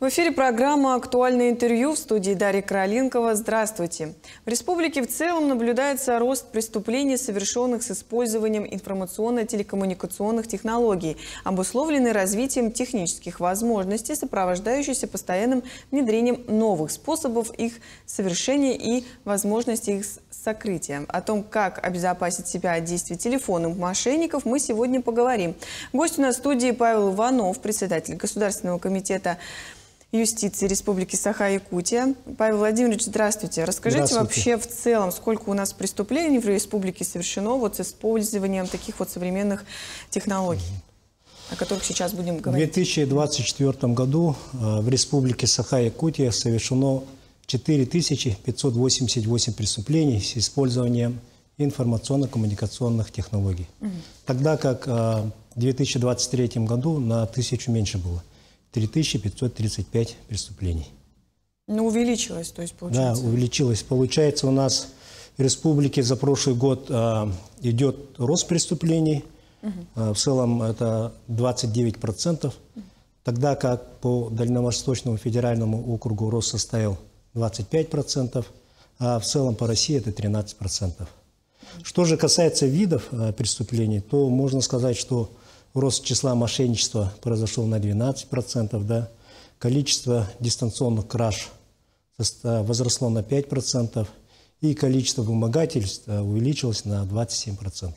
В эфире программа «Актуальное интервью», в студии Дарья Короленкова. Здравствуйте. В республике в целом наблюдается рост преступлений, совершенных с использованием информационно-телекоммуникационных технологий, обусловленный развитием технических возможностей, сопровождающийся постоянным внедрением новых способов их совершения и возможностей их сокрытия. О том, как обезопасить себя от действий телефонных мошенников, мы сегодня поговорим. Гость у нас в студии Павел Иванов, председатель Государственного комитета юстиции Республики Саха-Якутия. Павел Владимирович, здравствуйте. Расскажите вообще в целом, сколько у нас преступлений в республике совершено вот с использованием таких вот современных технологий, о которых сейчас будем говорить. В 2024 году в Республике Саха-Якутия совершено 4588 преступлений с использованием информационно-коммуникационных технологий. Тогда как в 2023 году на 1000 меньше было. 3535 преступлений. Ну, увеличилось, то есть, получается? Да, увеличилось. Получается, у нас в республике за прошлый год идет рост преступлений. В целом это 29%. Тогда как по Дальневосточному федеральному округу рост составил 25%, а в целом по России это 13%. Что же касается видов преступлений, то можно сказать, что рост числа мошенничества произошел на 12%, да. Количество дистанционных краж возросло на 5%, и количество вымогательств увеличилось на 27%.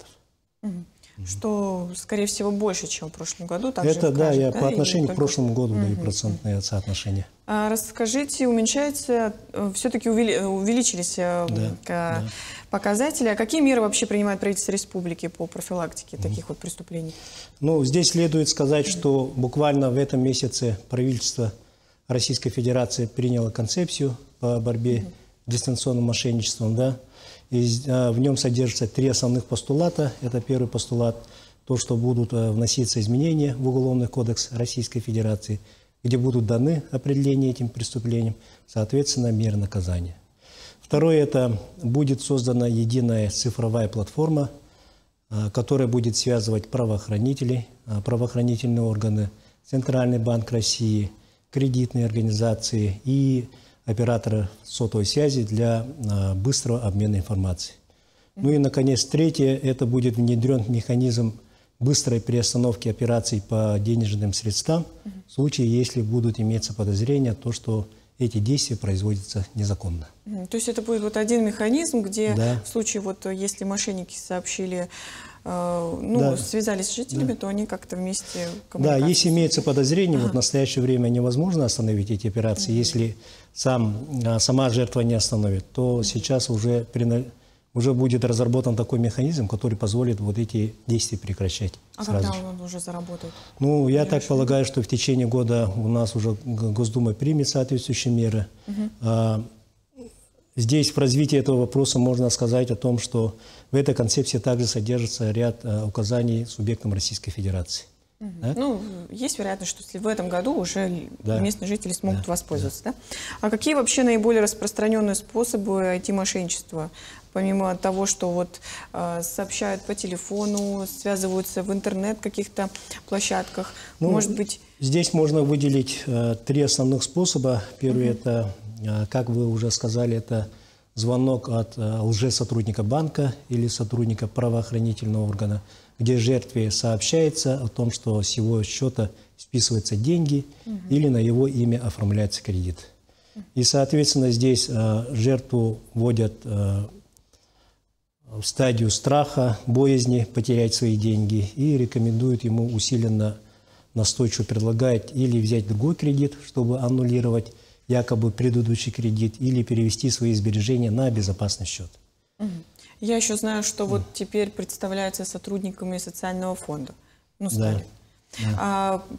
Что, скорее всего, больше, чем в прошлом году. Это, да, я по отношению к прошлому году даю процентные соотношения. Расскажите, уменьшается, все-таки увеличились показатели. А какие меры вообще принимает правительство республики по профилактике таких вот преступлений? Ну, здесь следует сказать, что буквально в этом месяце правительство Российской Федерации приняло концепцию по борьбе с дистанционным мошенничеством, да. И в нем содержатся 3 основных постулата. Это первый постулат, то, что будут вноситься изменения в Уголовный кодекс Российской Федерации, где будут даны определения этим преступлениям, соответственно, меры наказания. Второе, это будет создана единая цифровая платформа, которая будет связывать правоохранителей, правоохранительные органы, Центральный банк России, кредитные организации и операторов сотовой связи для быстрого обмена информацией. Ну и, наконец, третье, это будет внедрен механизм быстрой приостановки операций по денежным средствам в случае, если будут иметься подозрения, то, что эти действия производятся незаконно. То есть это будет вот один механизм, где в случае, вот, если мошенники сообщили, связались с жителями, то они как-то вместе коммуницируют. Да, если имеется подозрение, вот в настоящее время невозможно остановить эти операции. Если сама жертва не остановит, то сейчас уже будет разработан такой механизм, который позволит вот эти действия прекращать. А когда он уже заработает? Ну, я так полагаю, что в течение года у нас уже Госдума примет соответствующие меры. Здесь в развитии этого вопроса можно сказать о том, что в этой концепции также содержится ряд указаний субъектам Российской Федерации. Да? Ну, есть вероятность, что в этом году уже местные жители смогут воспользоваться. Да? А какие вообще наиболее распространенные способы IT-мошенничества? Помимо того, что вот сообщают по телефону, связываются в интернет каких-то площадках, ну, может быть... Здесь можно выделить 3 основных способа. Первый это, как вы уже сказали, это звонок от лжесотрудника банка или сотрудника правоохранительного органа, где жертве сообщается о том, что с его счета списываются деньги или на его имя оформляется кредит. И, соответственно, здесь жертву вводят в стадию страха, боязни потерять свои деньги и рекомендуют ему усиленно, настойчиво предлагать или взять другой кредит, чтобы аннулировать якобы предыдущий кредит, или перевести свои сбережения на безопасный счет. Я еще знаю, что вот теперь представляются сотрудниками социального фонда. Ну, стали.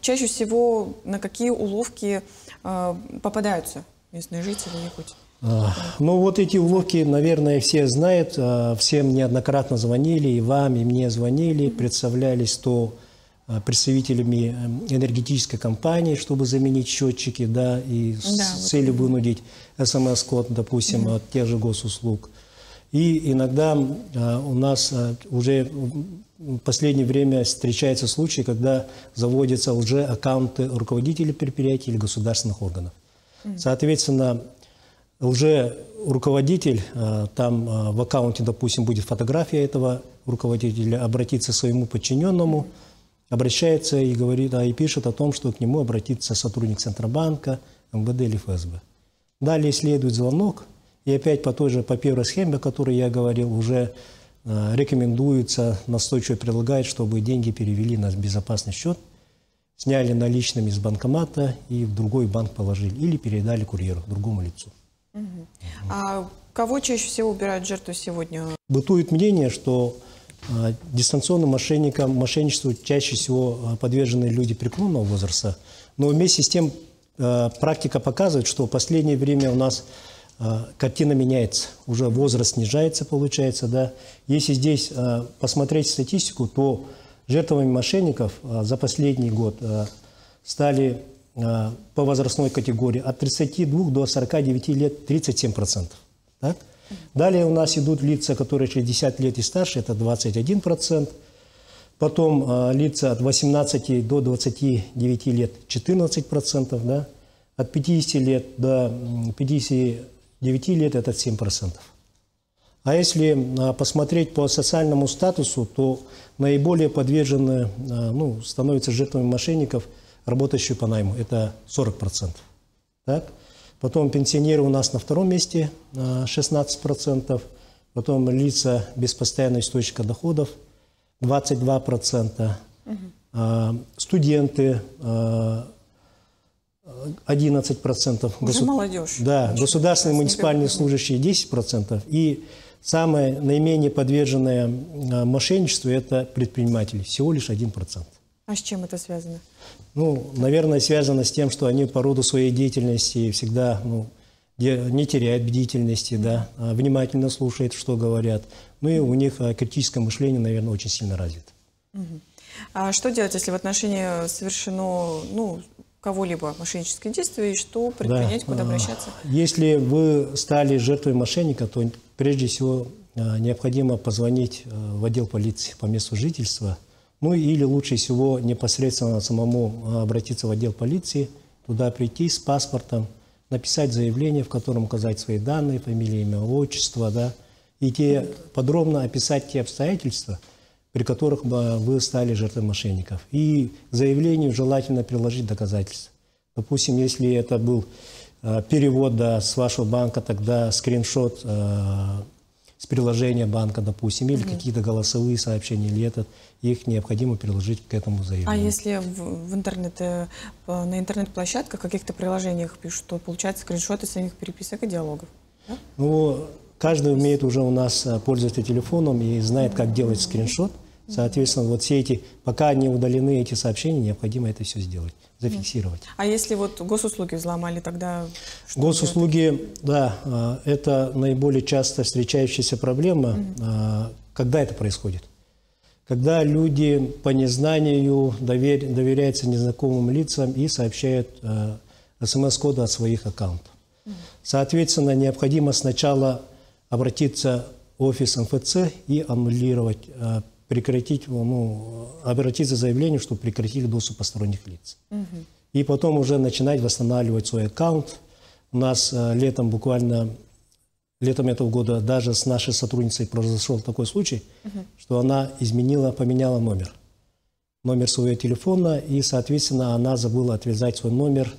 Чаще всего на какие уловки попадаются местные жители Якутии? Ну, вот эти уловки, наверное, все знают. Всем неоднократно звонили, и вам, и мне звонили, представлялись то представителями энергетической компании, чтобы заменить счетчики, да, и с целью вынудить СМС-код, допустим, от тех же госуслуг. И иногда у нас уже в последнее время встречаются случаи, когда заводятся лже-аккаунты руководителей предприятий или государственных органов. Соответственно, лже-руководитель, там в аккаунте, допустим, будет фотография этого руководителя, обратится к своему подчиненному, обращается и говорит, и пишет о том, что к нему обратится сотрудник Центробанка, МВД или ФСБ. Далее следует звонок, и опять по первой схеме, о которой я говорил, уже рекомендуется, настойчиво предлагает, чтобы деньги перевели на безопасный счет, сняли наличными из банкомата и в другой банк положили, или передали курьеру, другому лицу. А кого чаще всего убирают жертву сегодня? Бытует мнение, что дистанционным мошенничеству чаще всего подвержены люди преклонного возраста, но вместе с тем практика показывает, что в последнее время у нас картина меняется, уже возраст снижается, получается, да. Если здесь посмотреть статистику, то жертвами мошенников за последний год стали по возрастной категории от 32 до 49 лет 37%. Так? Далее у нас идут лица, которые 60 лет и старше, это 21%. Потом лица от 18 до 29 лет 14%. Да? От 50 лет до 59 лет это 7%. А если посмотреть по социальному статусу, то наиболее подвержены, становятся жертвами мошенников, работающие по найму. Это 40%. Так? Потом пенсионеры у нас на втором месте 16%. Потом лица без постоянного источника доходов 22%. Студенты 11%. Уже молодежь. Да, государственные муниципальные служащие 10%. И самое наименее подверженное мошенничеству – это предприниматели, всего лишь 1%. А с чем это связано? Наверное, связано с тем, что они по роду своей деятельности всегда не теряют бдительности, да, внимательно слушают, что говорят. И у них критическое мышление, наверное, очень сильно развито. А что делать, если в отношении совершено кого-либо мошенническое действие, и что предпринять, куда обращаться? Если вы стали жертвой мошенника, то прежде всего необходимо позвонить в отдел полиции по месту жительства, или лучше всего непосредственно самому обратиться в отдел полиции, туда прийти с паспортом, написать заявление, в котором указать свои данные, фамилия, имя, отчество, да, и подробно описать те обстоятельства, при которых вы стали жертвой мошенников. И к заявлению желательно приложить доказательства. Допустим, если это был перевод с вашего банка, тогда скриншот с приложения банка, допустим, или какие-то голосовые сообщения, или их необходимо приложить к этому заявлению. А если на интернет-площадках, каких-то приложениях пишут, то получается скриншоты самих переписок и диалогов? Да? Каждый умеет уже у нас пользоваться телефоном и знает, как делать скриншот. Соответственно, пока не удалены эти сообщения, необходимо это все сделать, зафиксировать. А если госуслуги взломали, тогда что госуслуги, да, это наиболее часто встречающаяся проблема. Когда это происходит? Когда люди по незнанию доверяются незнакомым лицам и сообщают СМС-коды от своих аккаунтов. Соответственно, необходимо сначала обратиться в офис МФЦ и аннулировать, обратиться с заявлением, чтобы прекратили доступ посторонних лиц. И потом уже начинать восстанавливать свой аккаунт. У нас летом этого года даже с нашей сотрудницей произошел такой случай, что она поменяла номер своего телефона, и, соответственно, она забыла отвязать свой номер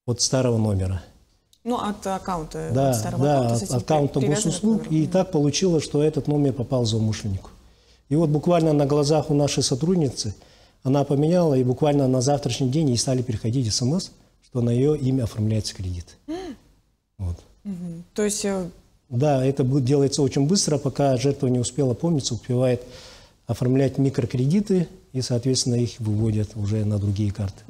от старого номера. От аккаунта. Да, от аккаунта госуслуг. И так получилось, что этот номер попал злоумышленнику. И буквально на глазах у нашей сотрудницы она поменяла, и буквально на завтрашний день ей стали приходить СМС, что на ее имя оформляется кредит. То есть... Да, это делается очень быстро, пока жертва не успела опомниться, успевает оформлять микрокредиты, и, соответственно, их выводят уже на другие карты.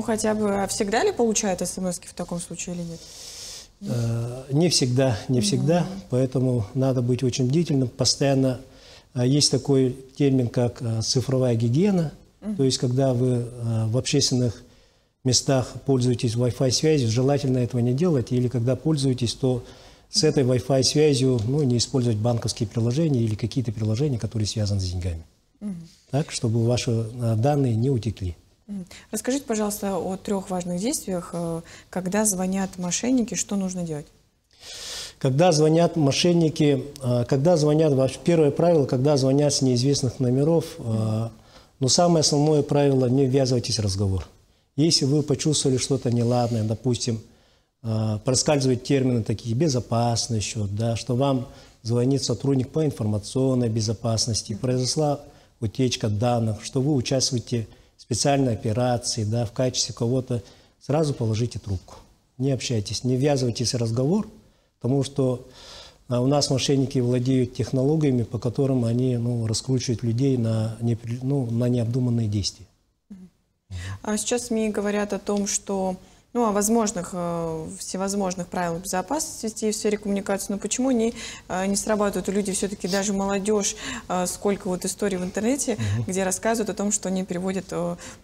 Хотя бы, а всегда ли получают СМС-ки в таком случае или нет? Не всегда, поэтому надо быть очень бдительным, постоянно. Есть такой термин, как цифровая гигиена, то есть когда вы в общественных местах пользуетесь Wi-Fi связью, желательно этого не делать, или когда пользуетесь, то с этой Wi-Fi связью не использовать банковские приложения или какие-то приложения, которые связаны с деньгами. Так, чтобы ваши данные не утекли. Расскажите, пожалуйста, о 3 важных действиях, когда звонят мошенники, что нужно делать? Когда звонят мошенники, первое правило, когда звонят с неизвестных номеров, самое основное правило – не ввязывайтесь в разговор. Если вы почувствовали что-то неладное, допустим, проскальзывают термины такие «безопасный счет», да, что вам звонит сотрудник по информационной безопасности, произошла утечка данных, что вы участвуете в специальной операции, да, в качестве кого-то, сразу положите трубку. Не общайтесь, не ввязывайтесь в разговор, потому что у нас мошенники владеют технологиями, по которым они раскручивают людей на необдуманные действия. А сейчас СМИ говорят о том, что о возможных, всевозможных правилах безопасности в сфере коммуникации, но почему не срабатывают люди, все-таки даже молодежь, сколько вот историй в интернете, где рассказывают о том, что они переводят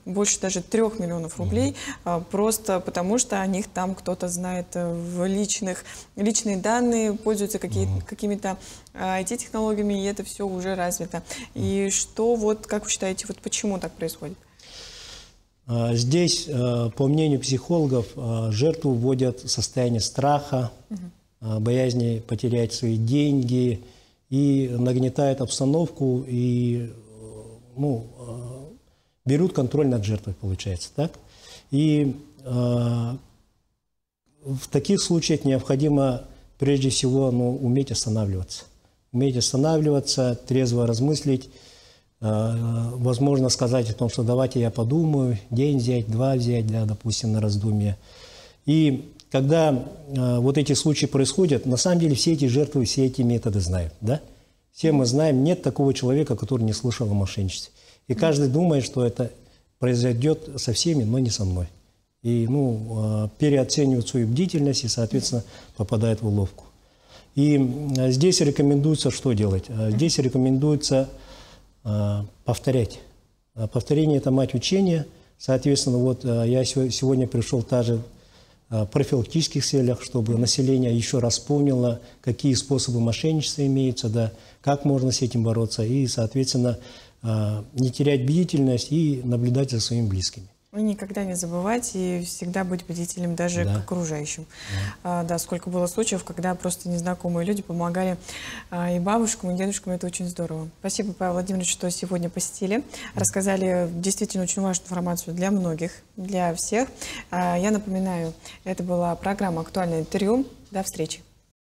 больше даже 3 миллионов рублей, просто потому что о них там кто-то знает в личные данные, пользуются какими-то IT-технологиями, и это все уже развито. И что, как вы считаете, почему так происходит? Здесь, по мнению психологов, жертву вводят в состояние страха, боязни потерять свои деньги и нагнетают обстановку и берут контроль над жертвой, получается, так? И в таких случаях необходимо прежде всего уметь останавливаться. Уметь останавливаться, трезво размыслить, возможно сказать о том, что давайте я подумаю, день взять, 2 взять, да, допустим, на раздумье. И когда вот эти случаи происходят, на самом деле все эти жертвы, все эти методы знают, да? Все мы знаем, нет такого человека, который не слышал о мошенничестве. И каждый думает, что это произойдет со всеми, но не со мной. И переоценивают свою бдительность и, соответственно, попадают в уловку. И здесь рекомендуется что делать? Здесь рекомендуется повторять. Повторение – это мать учения. Соответственно, я сегодня пришел также в профилактических целях, чтобы население еще раз помнило, какие способы мошенничества имеются, да, как можно с этим бороться, и, соответственно, не терять бдительность и наблюдать за своими близкими. И никогда не забывать и всегда быть бдительным даже к окружающим. Да, сколько было случаев, когда просто незнакомые люди помогали и бабушкам, и дедушкам. Это очень здорово. Спасибо, Павел Владимирович, что сегодня посетили. Рассказали действительно очень важную информацию для многих, для всех. Я напоминаю, это была программа «Актуальное интервью». До встречи.